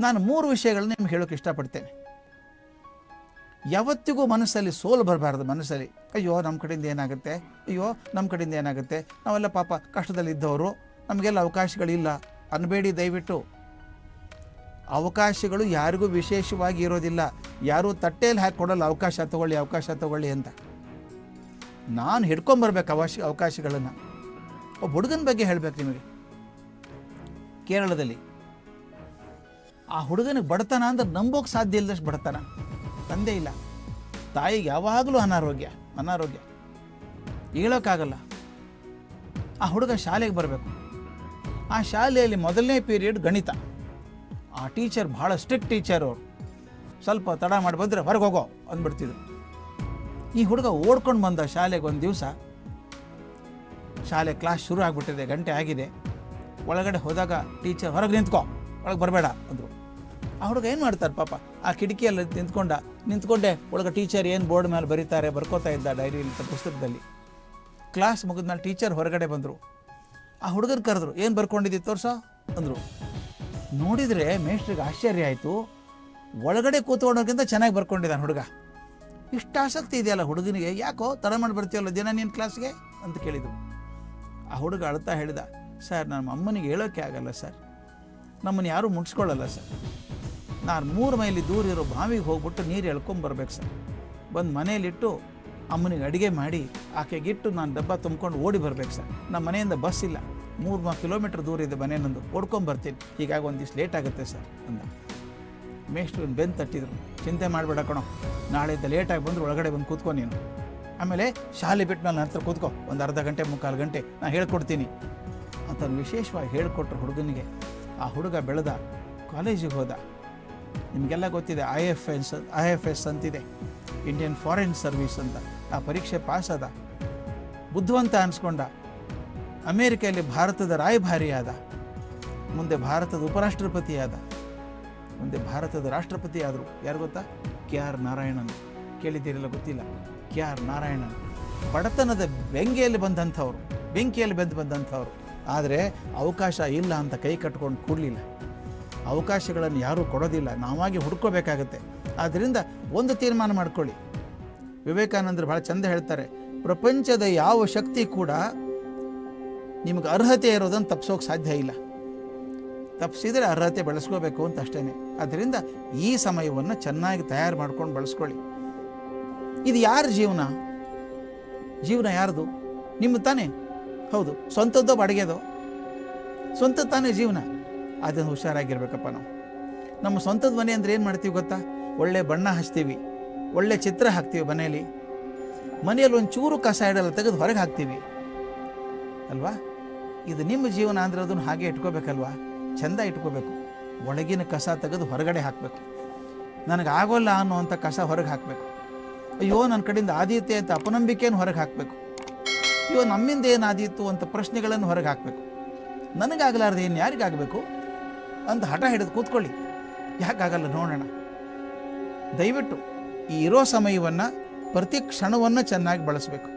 ನಾನು 3 ವಿಷಯಗಳನ್ನ ನಿಮ್ಗೆ ಹೇಳೋಕೆ ಇಷ್ಟಪಡ್ತೇನೆ. ಯಾವತ್ತಿಗೂ ಮನಸ್ಸಲ್ಲಿ ಸೋಲು ಬರಬಾರ್ದು. ಮನಸ್ಸಲ್ಲಿ ಅಯ್ಯೋ ನಮ್ಮ ಕಡೆಯಿಂದ ಏನಾಗುತ್ತೆ, ಅಯ್ಯೋ ನಮ್ಮ ಕಡೆಯಿಂದ ಏನಾಗುತ್ತೆ, ನಾವೆಲ್ಲ ಪಾಪ ಕಷ್ಟದಲ್ಲಿದ್ದವರು, ನಮಗೆಲ್ಲ ಅವಕಾಶಗಳಿಲ್ಲ ಅನ್ಬೇಡಿ ದಯವಿಟ್ಟು. ಅವಕಾಶಗಳು ಯಾರಿಗೂ ವಿಶೇಷವಾಗಿ ಇರೋದಿಲ್ಲ. ಯಾರೂ ತಟ್ಟೆಯಲ್ಲಿ ಹಾಕಿಕೊಡಲ್ಲ ಅವಕಾಶ ತಗೊಳ್ಳಿ ಅಂತ. ನಾನು ಹಿಡ್ಕೊಂಬರ್ಬೇಕು ಅವಕಾಶಗಳನ್ನು. ಒಬ್ಬ ಹುಡುಗನ ಬಗ್ಗೆ ಹೇಳಬೇಕು ನಿಮಗೆ. ಕೇರಳದಲ್ಲಿ ಆ ಹುಡುಗನಿಗೆ ಬಡತನ ಅಂದ್ರೆ ನಂಬೋಕೆ ಸಾಧ್ಯ ಇಲ್ಲದಷ್ಟು ಬಡತನ. ತಂದೆ ಇಲ್ಲ, ತಾಯಿಗೆ ಯಾವಾಗಲೂ ಅನಾರೋಗ್ಯ ಹೇಳೋಕ್ಕಾಗಲ್ಲ. ಆ ಹುಡುಗ ಶಾಲೆಗೆ ಬರಬೇಕು. ಆ ಶಾಲೆಯಲ್ಲಿ ಮೊದಲನೇ ಪೀರಿಯಡ್ ಗಣಿತ. ಆ ಟೀಚರ್ ಭಾಳ ಸ್ಟ್ರಿಕ್ಟ್ ಟೀಚರ್. ಅವರು ಸ್ವಲ್ಪ ತಡ ಮಾಡಿ ಬಂದರೆ ಹೊರಗೆ ಹೋಗೋ ಅಂದ್ಬಿಡ್ತಿದ್ರು. ಈ ಹುಡುಗ ಓಡ್ಕೊಂಡು ಬಂದ ಶಾಲೆಗೆ. ಒಂದು ದಿವಸ ಶಾಲೆ ಕ್ಲಾಸ್ ಶುರು ಆಗಿಬಿಟ್ಟಿದೆ, ಗಂಟೆ ಆಗಿದೆ. ಒಳಗಡೆ ಹೋದಾಗ ಟೀಚರ್ ಹೊರಗೆ ನಿಂತ್ಕೋ, ಒಳಗೆ ಬರಬೇಡ ಅಂದರು. ಆ ಹುಡುಗ ಏನು ಮಾಡ್ತಾರೆ ಪಾಪ, ಆ ಕಿಟಕಿಯಲ್ಲಿ ನಿಂತ್ಕೊಂಡೆ ಒಳಗೆ ಟೀಚರ್ ಏನು ಬೋರ್ಡ್ ಮೇಲೆ ಬರೀತಾರೆ ಬರ್ಕೋತಾ ಇದ್ದ ಡೈರಿಯಲ್ಲಿ ಪುಸ್ತಕದಲ್ಲಿ. ಕ್ಲಾಸ್ ಮುಗಿದ್ಮೇಲೆ ಟೀಚರ್ ಹೊರಗಡೆ ಬಂದರು. ಆ ಹುಡುಗರು ಕರೆದ್ರು, ಏನು ಬರ್ಕೊಂಡಿದ್ದಿ ತೋರ್ಸೋ ಅಂದರು. ನೋಡಿದರೆ ಮೇಷ್ಟ್ರಿಗೆ ಆಶ್ಚರ್ಯ ಆಯಿತು. ಒಳಗಡೆ ಕೂತ್ಕೊಳ್ಳೋಕ್ಕಿಂತ ಚೆನ್ನಾಗಿ ಬರ್ಕೊಂಡಿದ್ದಾನೆ ಹುಡುಗ. ಇಷ್ಟು ಆಸಕ್ತಿ ಇದೆಯಲ್ಲ ಹುಡುಗನಿಗೆ, ಯಾಕೋ ತಡ ಮಾಡಿ ಬರ್ತೀವಲ್ಲ ದಿನ ನೀನು ಕ್ಲಾಸ್ಗೆ ಅಂತ ಕೇಳಿದರು. ಆ ಹುಡುಗ ಅಳ್ತಾ ಹೇಳಿದ, ಸರ್ ನಮ್ಮ ಅಮ್ಮನಿಗೆ ಹೇಳೋಕ್ಕೆ ಆಗಲ್ಲ ಸರ್, ನಮ್ಮನ್ನು ಯಾರೂ ಮುಟ್ಸ್ಕೊಳ್ಳಲ್ಲ ಸರ್. ನಾನು 3 ಮೈಲಿ ದೂರ ಇರೋ ಬಾವಿಗೆ ಹೋಗ್ಬಿಟ್ಟು ನೀರು ಎಳ್ಕೊಂಬರ್ಬೇಕು ಸರ್. ಬಂದು ಮನೇಲಿಟ್ಟು ಅಮ್ಮನಿಗೆ ಅಡುಗೆ ಮಾಡಿ ಆಕೆಗಿಟ್ಟು ನಾನು ಡಬ್ಬ ತುಂಬ್ಕೊಂಡು ಓಡಿ ಬರ್ಬೇಕು ಸರ್. ನಮ್ಮ ಮನೆಯಿಂದ ಬಸ್ ಇಲ್ಲ, 3 ಕಿಲೋಮೀಟ್ರ್ ದೂರ ಇದೆ ಮನೆ ನಂದು, ಓಡ್ಕೊಂಬರ್ತೀನಿ, ಹೀಗಾಗಿ ಒಂದು ದಿವ್ಸ ಲೇಟ್ ಆಗುತ್ತೆ ಸರ್ ಅಂದ. ಮೇಷ್ಟ್ರು ಬೆನ್ನು ತಟ್ಟಿದ್ರು, ಚಿಂತೆ ಮಾಡಬೇಡ ಕಣೋ, ನಾಳೆಯಿಂದ ಲೇಟಾಗಿ ಬಂದರೆ ಒಳಗಡೆ ಬಂದು ಕೂತ್ಕೊ ನೀನು, ಆಮೇಲೆ ಶಾಲೆ ಬಿಟ್ಟು ಮೇಲೆ ನಂತರ ಕೂತ್ಕೊ, ಒಂದು ಅರ್ಧ ಗಂಟೆ 3/4 ಗಂಟೆ ನಾನು ಹೇಳ್ಕೊಡ್ತೀನಿ ಅಂತ ವಿಶೇಷವಾಗಿ ಹೇಳಿಕೊಟ್ರು ಹುಡುಗನಿಗೆ. ಆ ಹುಡುಗ ಬೆಳೆದ, ಕಾಲೇಜಿಗೆ ಹೋದ. ನಿಮಗೆಲ್ಲ ಗೊತ್ತಿದೆ IFS ಅಂತಿದೆ, ಇಂಡಿಯನ್ ಫಾರಿನ್ ಸರ್ವಿಸ್ ಅಂತ. ಆ ಪರೀಕ್ಷೆ ಪಾಸ್ ಆದ, ಬುದ್ಧಿವಂತ ಅನಿಸ್ಕೊಂಡ. ಅಮೇರಿಕೆಯಲ್ಲಿ ಭಾರತದ ರಾಯಭಾರಿ ಆದ, ಮುಂದೆ ಭಾರತದ ಉಪರಾಷ್ಟ್ರಪತಿ ಆದ, ಮುಂದೆ ಭಾರತದ ರಾಷ್ಟ್ರಪತಿ ಆದರು. ಯಾರು ಗೊತ್ತಾ? KR ನಾರಾಯಣನ್. ಕೇಳಿದ್ದೀರಲ್ಲ, ಗೊತ್ತಿಲ್ಲ. KR ನಾರಾಯಣನ್ ಬಡತನದ ಬೆಂಕಿಯಲ್ಲಿ ಬಂದಂಥವ್ರು. ಆದರೆ ಅವಕಾಶ ಇಲ್ಲ ಅಂತ ಕೈ ಕಟ್ಕೊಂಡು ಕೂಡಲಿಲ್ಲ. ಅವಕಾಶಗಳನ್ನು ಯಾರೂ ಕೊಡೋದಿಲ್ಲ, ನಾವಾಗಿ ಹುಡ್ಕೋಬೇಕಾಗತ್ತೆ. ಆದ್ದರಿಂದ ಒಂದು ತೀರ್ಮಾನ ಮಾಡ್ಕೊಳ್ಳಿ. ವಿವೇಕಾನಂದರು ಭಾಳ ಚಂದ ಹೇಳ್ತಾರೆ, ಪ್ರಪಂಚದ ಯಾವ ಶಕ್ತಿ ಕೂಡ ನಿಮಗೆ ಅರ್ಹತೆ ಇರೋದನ್ನು ತಪ್ಪಿಸೋಕೆ ಸಾಧ್ಯ ಇಲ್ಲ. ತಪ್ಪಿಸಿದರೆ ಅರ್ಹತೆ ಬೆಳೆಸ್ಕೋಬೇಕು ಅಂತ ಅಷ್ಟೇ. ಆದ್ದರಿಂದ ಈ ಸಮಯವನ್ನು ಚೆನ್ನಾಗಿ ತಯಾರು ಮಾಡ್ಕೊಂಡು ಬಳಸ್ಕೊಳ್ಳಿ. ಇದು ಯಾರ ಜೀವನ ಯಾರ್ದು? ನಿಮ್ಮ ತಾನೇ? ಹೌದು. ಸ್ವಂತದ್ದೋ ಬಾಡಿಗೆದೋ? ಸ್ವಂತ ತಾನೇ ಜೀವನ. ಅದನ್ನು ಹುಷಾರಾಗಿರ್ಬೇಕಪ್ಪ ನಾವು. ನಮ್ಮ ಸ್ವಂತದ ಮನೆ ಅಂದರೆ ಏನು ಮಾಡ್ತೀವಿ ಗೊತ್ತಾ? ಒಳ್ಳೆ ಬಣ್ಣ ಹಚ್ತೀವಿ, ಒಳ್ಳೆ ಚಿತ್ರ ಹಾಕ್ತೀವಿ ಮನೆಯಲ್ಲಿ ಒಂದು ಚೂರು ಕಸ ಇಡಲ್ಲ, ತೆಗೆದು ಹೊರಗೆ ಹಾಕ್ತೀವಿ ಅಲ್ವಾ? ಇದು ನಿಮ್ಮ ಜೀವನ ಅಂದರೆ ಅದನ್ನು ಹಾಗೆ ಇಟ್ಕೋಬೇಕಲ್ವಾ? ಚೆಂದ ಇಟ್ಕೋಬೇಕು. ಒಳಗಿನ ಕಸ ತೆಗೆದು ಹೊರಗಡೆ ಹಾಕಬೇಕು. ನನಗೆ ಆಗೋಲ್ಲ ಅನ್ನೋವಂಥ ಕಸ ಹೊರಗೆ ಹಾಕಬೇಕು. ಅಯ್ಯೋ ನನ್ನ ಕಡೆಯಿಂದ ಆದೀತೆ ಅಂತ ಅಪನಂಬಿಕೆಯನ್ನು ಹೊರಗೆ ಹಾಕಬೇಕು. ಅಯ್ಯೋ ನಮ್ಮಿಂದ ಏನು ಆದೀತು ಅಂತ ಪ್ರಶ್ನೆಗಳನ್ನು ಹೊರಗೆ ಹಾಕಬೇಕು. ನನಗಾಗಲಾರ್ದು ಏನು ಯಾರಿಗಾಗಬೇಕು ಅಂತ ಹಠ ಹಿಡಿದು ಕೂತ್ಕೊಳ್ಳಿ. ಯಾಕಾಗಲ್ಲ ನೋಡೋಣ. ದಯವಿಟ್ಟು ಈ ಇರೋ ಸಮಯವನ್ನು ಪ್ರತಿ ಕ್ಷಣವನ್ನು ಚೆನ್ನಾಗಿ ಬಳಸಬೇಕು.